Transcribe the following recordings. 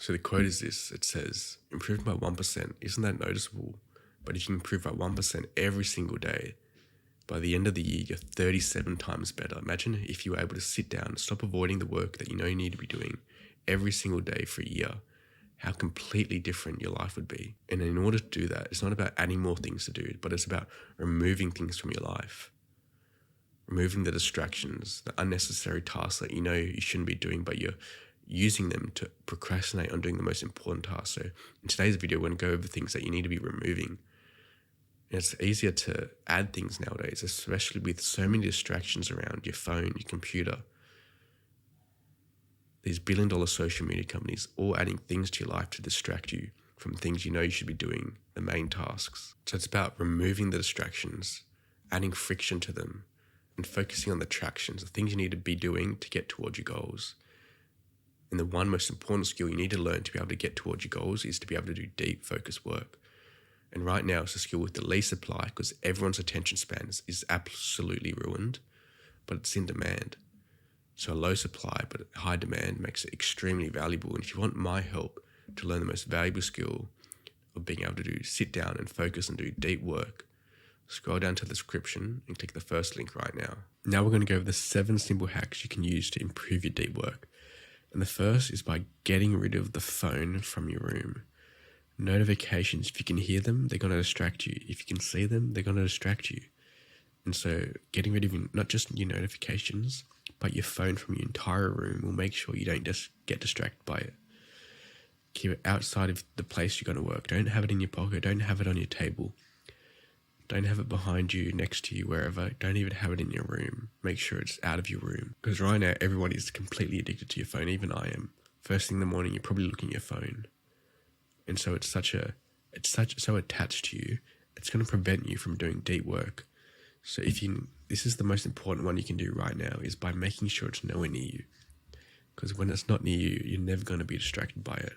So the quote is this, it says, improving by 1%, isn't that noticeable? But if you improve by 1% every single day, by the end of the year, you're 37 times better. Imagine if you were able to sit down, stop avoiding the work that you know you need to be doing every single day for a year, how completely different your life would be. And in order to do that, it's not about adding more things to do, but it's about removing things from your life. Removing the distractions, the unnecessary tasks that you know you shouldn't be doing, but you're using them to procrastinate on doing the most important tasks. So in today's video, we're going to go over things that you need to be removing. And it's easier to add things nowadays, especially with so many distractions around your phone, your computer. These billion-dollar social media companies all adding things to your life to distract you from things you know you should be doing, the main tasks. So it's about removing the distractions, adding friction to them, and focusing on the tractions, the things you need to be doing to get towards your goals. And the one most important skill you need to learn to be able to get towards your goals is to be able to do deep focused work. And right now it's a skill with the least supply because everyone's attention span is absolutely ruined, but it's in demand. So a low supply but high demand makes it extremely valuable. And if you want my help to learn the most valuable skill of being able to sit down and focus and do deep work, scroll down to the description and click the first link right now. Now we're going to go over the 7 simple hacks you can use to improve your deep work. And the first is by getting rid of the phone from your room. Notifications, if you can hear them, they're going to distract you. If you can see them, they're going to distract you. And so getting rid of not just your notifications, but your phone from your entire room will make sure you don't just get distracted by it. Keep it outside of the place you're going to work. Don't have it in your pocket. Don't have it on your table. Don't have it behind you, next to you, wherever. Don't even have it in your room. Make sure it's out of your room. Because right now, everyone is completely addicted to your phone. Even I am. First thing in the morning, you're probably looking at your phone. And so it's so attached to you, it's going to prevent you from doing deep work. So this is the most important one you can do right now, is by making sure it's nowhere near you. Because when it's not near you, you're never going to be distracted by it.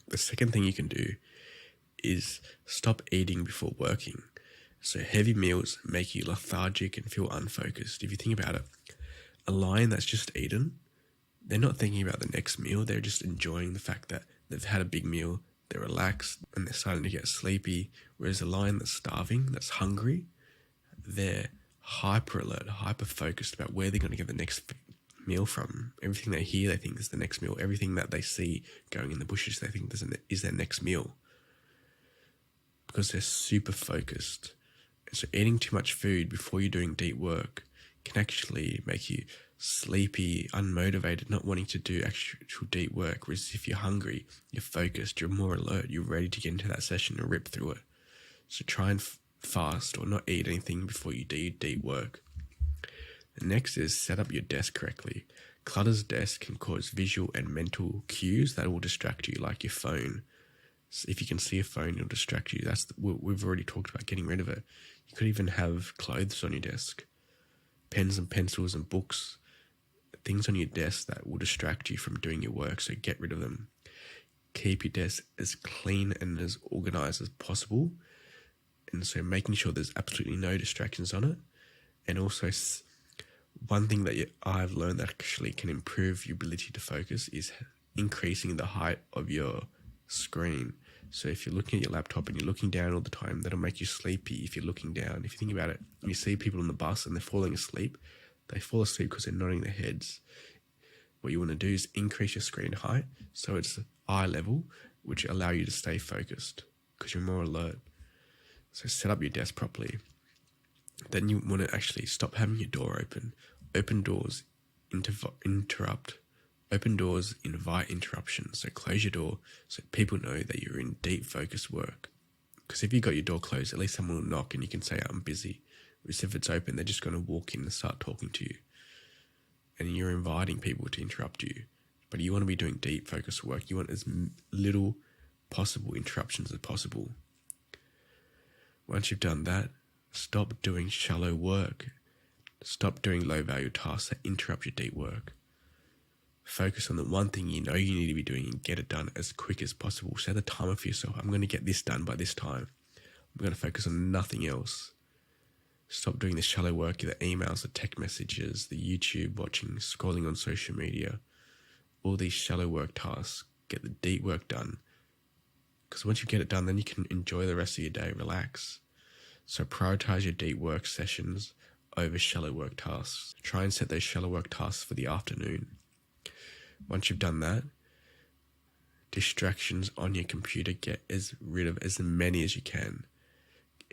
The second thing you can do is stop eating before working. So heavy meals make you lethargic and feel unfocused. If you think about it, a lion that's just eaten, they're not thinking about the next meal. They're just enjoying the fact that they've had a big meal, they're relaxed, and they're starting to get sleepy. Whereas a lion that's starving, that's hungry, they're hyper alert, hyper focused about where they're going to get the next meal from. Everything they hear, they think is the next meal. Everything that they see going in the bushes, they think is their next meal. Because they're super focused. And so eating too much food before you're doing deep work can actually make you sleepy, unmotivated, not wanting to do actual deep work. Whereas if you're hungry, you're focused, you're more alert, you're ready to get into that session and rip through it. So try and fast or not eat anything before you do deep work. The next is set up your desk correctly. Clutter's desk can cause visual and mental cues that will distract you, like your phone. So if you can see a phone, it'll distract you. We've already talked about getting rid of it. You could even have clothes on your desk, pens and pencils and books, things on your desk that will distract you from doing your work, so get rid of them. Keep your desk as clean and as organized as possible, and so making sure there's absolutely no distractions on it. And also, one thing that I've learned that actually can improve your ability to focus is increasing the height of your screen. So if you're looking at your laptop and you're looking down all the time, that'll make you sleepy if you're looking down. If you think about it, you see people on the bus and they're falling asleep, they fall asleep because they're nodding their heads. What you want to do is increase your screen height so it's eye level, which allow you to stay focused because you're more alert. So set up your desk properly. Then you want to actually stop having your door open. Open doors interrupt. Open doors invite interruption. So close your door so people know that you're in deep focused work. Because if you've got your door closed, at least someone will knock and you can say, I'm busy. Whereas if it's open, they're just going to walk in and start talking to you. And you're inviting people to interrupt you. But you want to be doing deep focused work. You want as little possible interruptions as possible. Once you've done that, stop doing shallow work. Stop doing low value tasks that interrupt your deep work. Focus on the one thing you know you need to be doing and get it done as quick as possible. Set a timer for yourself. I'm going to get this done by this time. I'm going to focus on nothing else. Stop doing the shallow work, the emails, the text messages, the YouTube watching, scrolling on social media. All these shallow work tasks get the deep work done. Because once you get it done, then you can enjoy the rest of your day, relax. So prioritize your deep work sessions over shallow work tasks. Try and set those shallow work tasks for the afternoon. Once you've done that, distractions on your computer, get rid of as many as you can.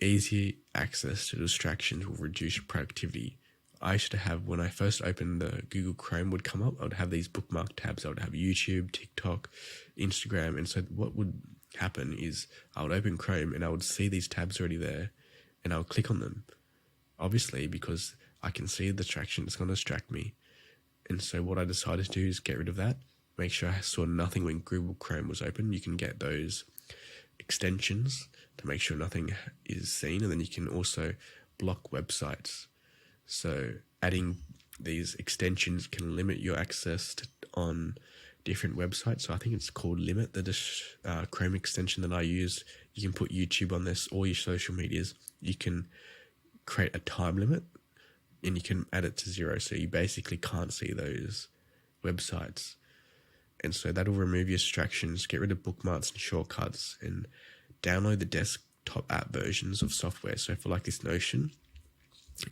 Easy access to distractions will reduce productivity. I used to have, when I first opened the Google Chrome would come up, I would have these bookmark tabs. I would have YouTube, TikTok, Instagram. And so what would happen is I would open Chrome and I would see these tabs already there and I would click on them. Obviously, because I can see the distraction, it's going to distract me. And so what I decided to do is get rid of that. Make sure I saw nothing when Google Chrome was open. You can get those extensions to make sure nothing is seen. And then you can also block websites. So adding these extensions can limit your access on different websites. So I think it's called Limit, the Chrome extension that I use. You can put YouTube on this, all your social medias. You can create a time limit and you can add it to 0. So you basically can't see those websites. And so that'll remove your distractions, get rid of bookmarks and shortcuts, and download the desktop app versions of software. So for like this Notion,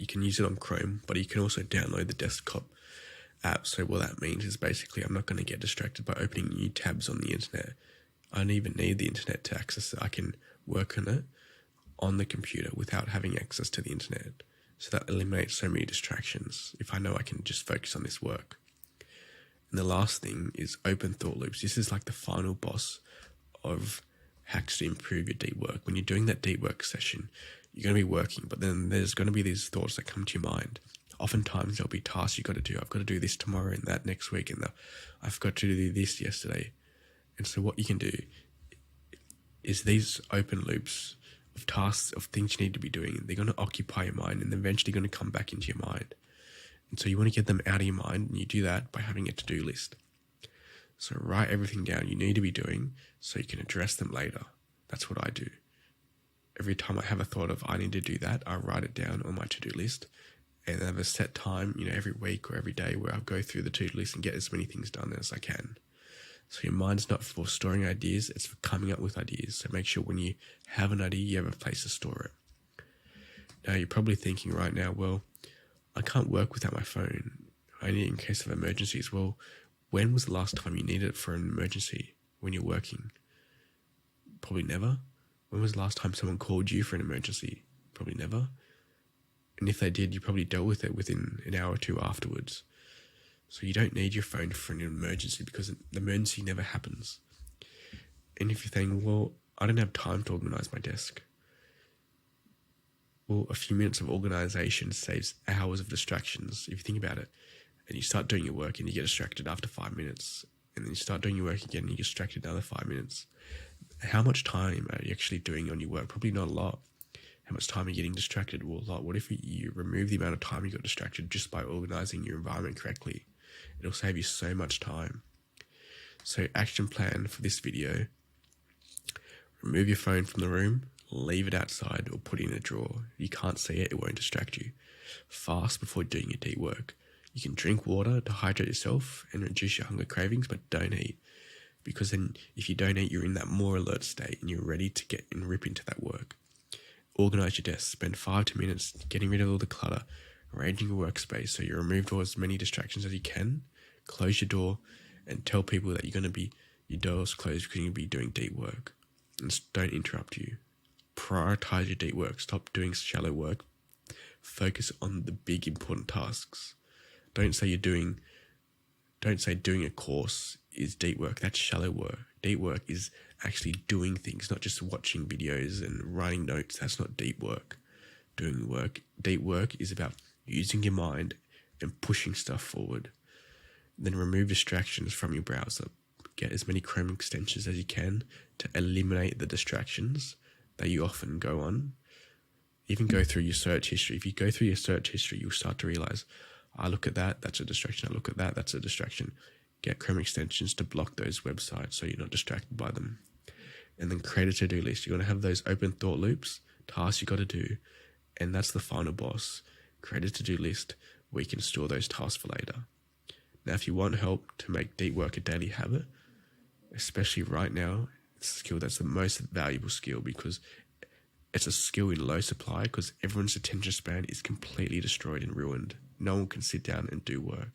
you can use it on Chrome, but you can also download the desktop app. So what that means is basically I'm not going to get distracted by opening new tabs on the internet. I don't even need the internet to access it. I can work on it on the computer without having access to the internet. So that eliminates so many distractions if I know I can just focus on this work. And the last thing is open thought loops. This is like the final boss of hacks to improve your deep work. When you're doing that deep work session, you're going to be working, but then there's going to be these thoughts that come to your mind. Oftentimes there'll be tasks you've got to do. I've got to do this tomorrow and that next week, and I forgot to do this yesterday. And so what you can do is these open loops of tasks, of things you need to be doing, they're going to occupy your mind and eventually going to come back into your mind. And so you want to get them out of your mind, and you do that by having a to-do list. So write everything down you need to be doing so you can address them later. That's what I do. Every time I have a thought of I need to do that, I write it down on my to-do list, and I have a set time, every week or every day where I'll go through the to-do list and get as many things done as I can. So your mind's not for storing ideas, it's for coming up with ideas. So make sure when you have an idea, you have a place to store it. Now you're probably thinking right now, well, I can't work without my phone. I need it in case of emergencies. Well, when was the last time you needed it for an emergency when you're working? Probably never. When was the last time someone called you for an emergency? Probably never. And if they did, you probably dealt with it within an hour or two afterwards. So you don't need your phone for an emergency because the emergency never happens. And if you're thinking, well, I don't have time to organize my desk. Well, a few minutes of organization saves hours of distractions, if you think about it. And you start doing your work and you get distracted after 5 minutes. And then you start doing your work again and you get distracted another 5 minutes. How much time are you actually doing on your work? Probably not a lot. How much time are you getting distracted? Well, a lot. What if you remove the amount of time you got distracted just by organizing your environment correctly? It'll save you so much time. So action plan for this video: remove your phone from the room, leave it outside or put it in a drawer. You can't see it, it won't distract you. Fast before doing your deep work. You can drink water to hydrate yourself and reduce your hunger cravings, but don't eat. Because then if you don't eat, you're in that more alert state and you're ready to get and rip into that work. Organize your desk. Spend 5 to minutes getting rid of all the clutter, arranging your workspace so you remove as many distractions as you can. Close your door and tell people that you're going to be, your door's closed because you're going to be doing deep work. And don't interrupt you. Prioritize your deep work. Stop doing shallow work. Focus on the big important tasks. Don't say doing a course is deep work. That's shallow work. Deep work is actually doing things, not just watching videos and writing notes. That's not deep work. Doing work. Deep work is about using your mind and pushing stuff forward. Then remove distractions from your browser. Get as many Chrome extensions as you can to eliminate the distractions that you often go on. Even go through your search history. If you go through your search history, you'll start to realize, I look at that, that's a distraction. I look at that, that's a distraction. Get Chrome extensions to block those websites so you're not distracted by them. And then create a to-do list. You're going to have those open thought loops, tasks you got to do, and that's the final boss. Create a to-do list where you can store those tasks for later. Now, if you want help to make deep work a daily habit, especially right now, it's a skill that's the most valuable skill because it's a skill in low supply because everyone's attention span is completely destroyed and ruined. No one can sit down and do work,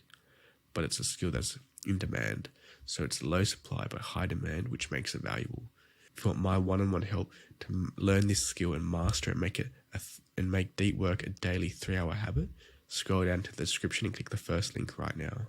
but it's a skill that's in demand. So it's low supply but high demand, which makes it valuable. If you want my one-on-one help to learn this skill and master it, and make deep work a daily 3-hour habit, scroll down to the description and click the first link right now.